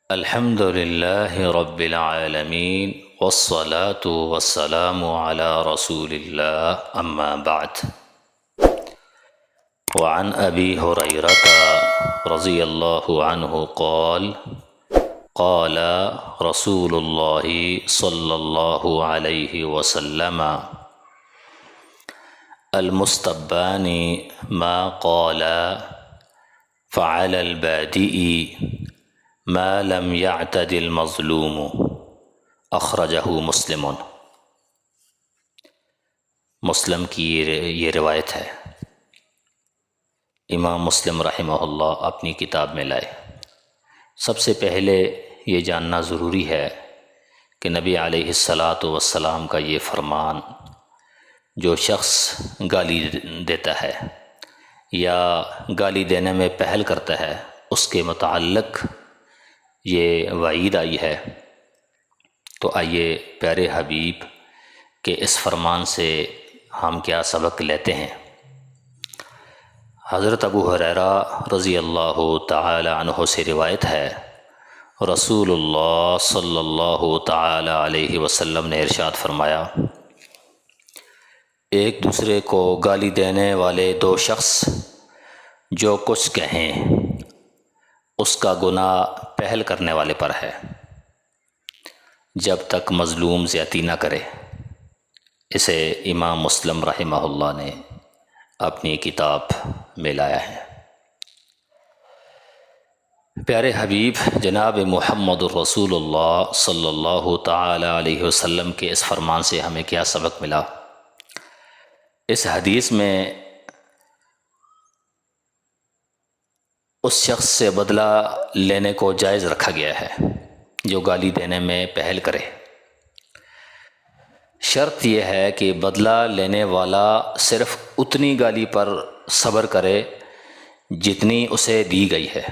الحمد لله رب العالمين والصلاة والسلام على رسول الله أما بعد. وعن أبي هريرة رضي الله عنه قال قال رسول الله صلى الله عليه وسلم المستبان ما قال فعلى البادئ ما لم يعتد المظلوم اخرجہ مسلم. مسلم کی یہ روایت ہے. امام مسلم رحمہ اللہ اپنی کتاب میں لائے. سب سے پہلے یہ جاننا ضروری ہے کہ نبی علیہ الصلاۃ والسلام کا یہ فرمان جو شخص گالی دیتا ہے یا گالی دینے میں پہل کرتا ہے اس کے متعلق یہ وعید آئی ہے. تو آئیے پیارے حبیب کے اس فرمان سے ہم کیا سبق لیتے ہیں. حضرت ابو ہریرہ رضی اللہ تعالی عنہ سے روایت ہے، رسول اللہ صلی اللہ تعالی علیہ وسلم نے ارشاد فرمایا، ایک دوسرے کو گالی دینے والے دو شخص جو کچھ کہیں اس کا گناہ پہل کرنے والے پر ہے جب تک مظلوم زیادتی نہ کرے. اسے امام مسلم رحمہ اللہ نے اپنی کتاب میں لایا ہے. پیارے حبیب جناب محمد الرسول اللہ صلی اللہ تعالی علیہ وسلم کے اس فرمان سے ہمیں کیا سبق ملا؟ اس حدیث میں اس شخص سے بدلہ لینے کو جائز رکھا گیا ہے جو گالی دینے میں پہل کرے. شرط یہ ہے کہ بدلہ لینے والا صرف اتنی گالی پر صبر کرے جتنی اسے دی گئی ہے.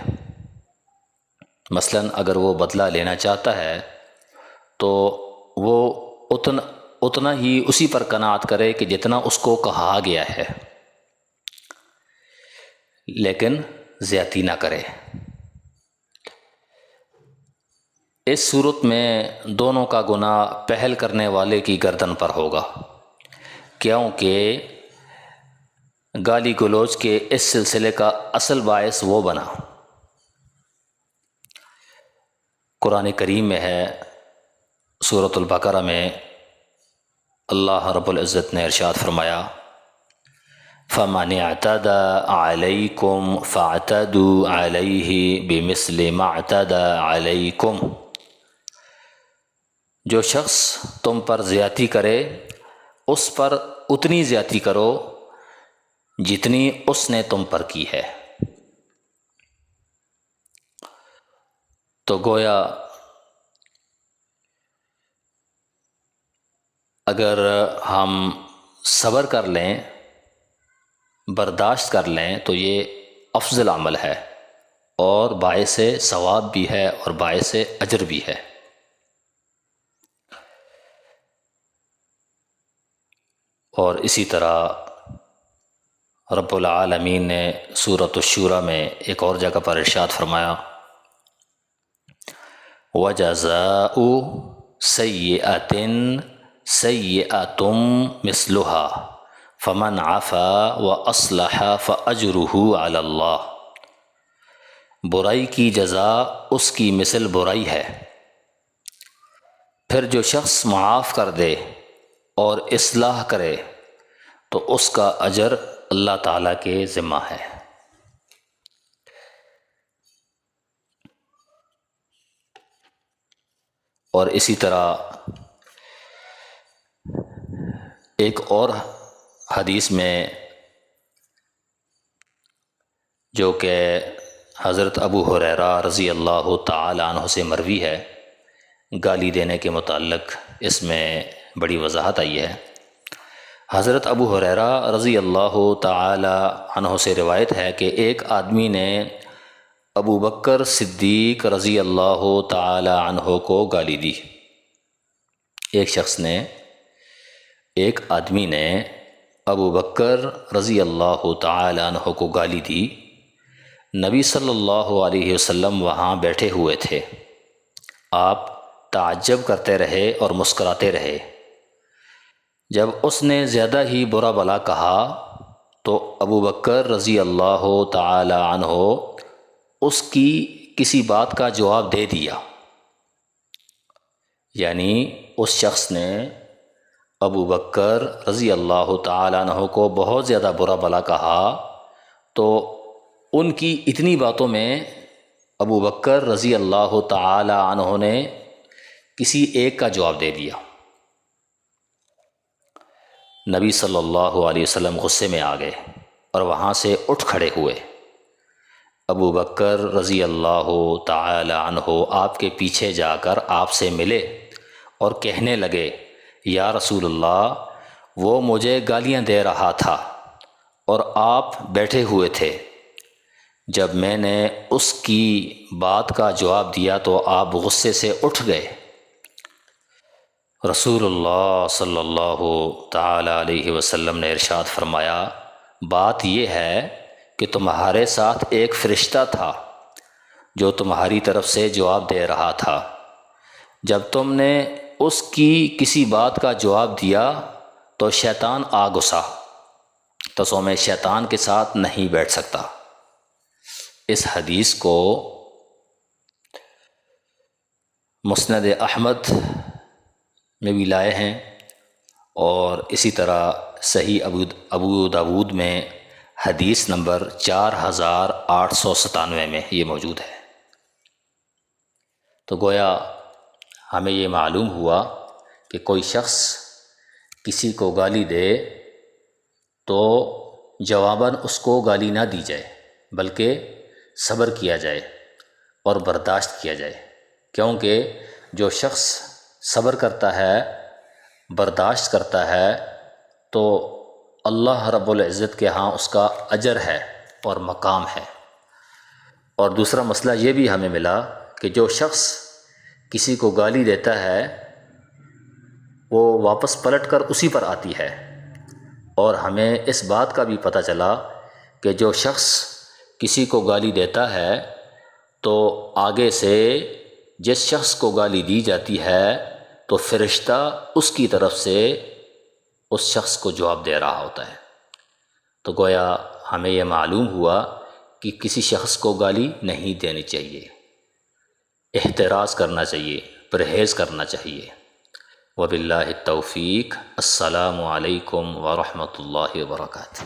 مثلا اگر وہ بدلہ لینا چاہتا ہے تو وہ اتنا ہی اسی پر قناعت کرے کہ جتنا اس کو کہا گیا ہے، لیکن زیادتی نہ کرے. اس صورت میں دونوں کا گناہ پہل کرنے والے کی گردن پر ہوگا، کیونکہ گالی گلوچ کے اس سلسلے کا اصل باعث وہ بنا. قرآن کریم میں ہے، سورۃ البقرہ میں اللہ رب العزت نے ارشاد فرمایا، فَمَنِ اعْتَدَى عَلَيْكُمْ فَاعْتَدُوا عَلَيْهِ بِمِثْلِ مَا اعْتَدَى عَلَيْكُمْ. جو شخص تم پر زیادتی کرے اس پر اتنی زیادتی کرو جتنی اس نے تم پر کی ہے. تو گویا اگر ہم صبر کر لیں، برداشت کر لیں تو یہ افضل عمل ہے اور باعث ثواب بھی ہے اور باعث اجر بھی ہے. اور اسی طرح رب العالمین نے سورۃ الشورى میں ایک اور جگہ پر ارشاد فرمایا، وَجَزَاءُ سَيِّئَةٍ سَيِّئَةٌ مِثْلُهَا فمن عفا واصلح فاجرہ علی اللہ. برائی کی جزا اس کی مثل برائی ہے، پھر جو شخص معاف کر دے اور اصلاح کرے تو اس کا اجر اللہ تعالیٰ کے ذمہ ہے. اور اسی طرح ایک اور حدیث میں جو کہ حضرت ابو ہریرہ رضی اللہ تعالی عنہ سے مروی ہے، گالی دینے کے متعلق اس میں بڑی وضاحت آئی ہے. حضرت ابو ہریرہ رضی اللہ تعالی عنہ سے روایت ہے کہ ایک آدمی نے ابو بکر صدیق رضی اللہ تعالی عنہ کو گالی دی. ایک آدمی نے ابو بکر رضی اللہ تعالی عنہ کو گالی دی. نبی صلی اللہ علیہ وسلم وہاں بیٹھے ہوئے تھے. آپ تعجب کرتے رہے اور مسکراتے رہے۔ جب اس نے زیادہ ہی برا بھلا کہا تو ابو بکر رضی اللہ تعالی عنہ اس کی کسی بات کا جواب دے دیا، یعنی اس شخص نے ابو بکر رضی اللہ تعالی عنہ کو بہت زیادہ برا بھلا کہا، تو ان کی اتنی باتوں میں ابو بکر رضی اللہ تعالی عنہ نے کسی ایک کا جواب دے دیا۔ نبی صلی اللہ علیہ وسلم غصے میں آ گئے اور وہاں سے اٹھ کھڑے ہوئے۔ ابو بکر رضی اللہ تعالی عنہ آپ کے پیچھے جا کر آپ سے ملے اور کہنے لگے، یا رسول اللہ، وہ مجھے گالیاں دے رہا تھا اور آپ بیٹھے ہوئے تھے۔ جب میں نے اس کی بات کا جواب دیا تو آپ غصے سے اٹھ گئے۔ رسول اللہ صلی اللہ تعالی علیہ وسلم نے ارشاد فرمایا، بات یہ ہے کہ تمہارے ساتھ ایک فرشتہ تھا جو تمہاری طرف سے جواب دے رہا تھا۔ جب تم نے اس کی کسی بات کا جواب دیا تو شیطان آ گھسا، تو میں شیطان کے ساتھ نہیں بیٹھ سکتا۔ اس حدیث کو مسند احمد میں بھی لائے ہیں، اور اسی طرح صحیح ابو داود میں حدیث نمبر 4897 میں یہ موجود ہے۔ تو گویا ہمیں یہ معلوم ہوا کہ کوئی شخص کسی کو گالی دے تو جواباً اس کو گالی نہ دی جائے، بلکہ صبر کیا جائے اور برداشت کیا جائے، کیونکہ جو شخص صبر کرتا ہے، برداشت کرتا ہے، تو اللہ رب العزت کے ہاں اس کا اجر ہے اور مقام ہے۔ اور دوسرا مسئلہ یہ بھی ہمیں ملا کہ جو شخص کسی کو گالی دیتا ہے وہ واپس پلٹ کر اسی پر آتی ہے، اور ہمیں اس بات کا بھی پتہ چلا کہ جو شخص کسی کو گالی دیتا ہے تو آگے سے جس شخص کو گالی دی جاتی ہے تو فرشتہ اس کی طرف سے اس شخص کو جواب دے رہا ہوتا ہے۔ تو گویا ہمیں یہ معلوم ہوا کہ کسی شخص کو گالی نہیں دینی چاہیے، احتراز کرنا چاہیے، پرہیز کرنا چاہیے۔ وباللہ التوفیق۔ السلام علیکم ورحمۃ اللہ وبرکاتہ۔